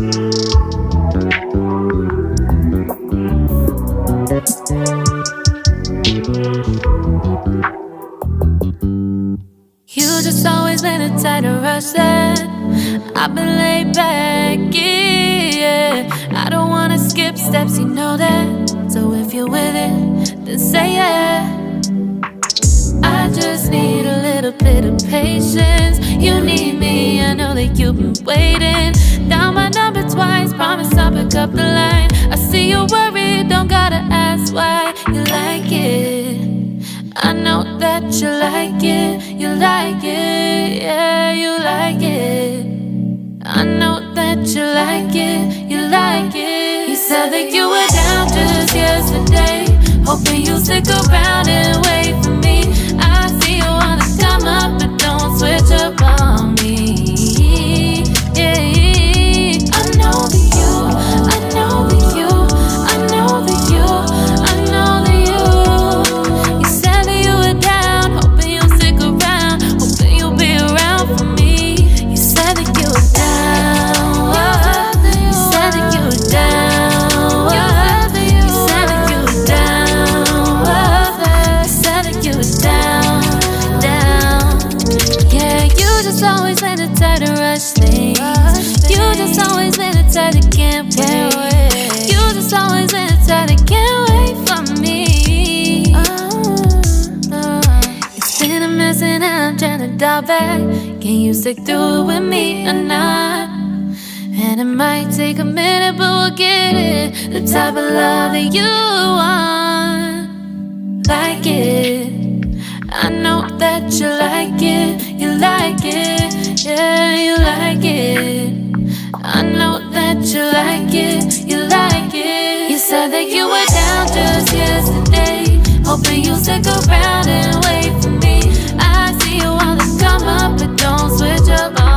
You just always been a type to rush that. I've been laid back, yeah. I don't wanna skip steps, you know that. So if you're with it, then say yeah. I just need a little bit of patience. You need me, I know that you've been waiting. Down my number twice, promise I'll pick up the line. I see you worried, don't gotta ask why. You like it, I know that you like it. You like it, yeah, you like it. I know that you like it, you like it. You said that you were down just yesterday, hoping you'll stick around and wait for me. I see you wanna come up, but don't switch up on me. Yeah, I know that you, I know that you, I know that you, I know that you. You said that you were down, hoping you'll stick around, hoping you'll be around for me. You said that you were down, you said that you were down, you said that you were down, you said that you were down, down. Yeah, you just always been the type to rush things. You just always been the type that can't wait. You just always been the type that can't wait for me. It's been a mess and I'm trying to dial back. Can you stick through it with me or not? And it might take a minute, but we'll get it. The type of love that you want, like it. I know that you like it, you like it, yeah, you like it. I know that you like it, you like it. You said that you were down just yesterday, hoping you'll stick around and wait for me. I see you wanna come up, but don't switch up on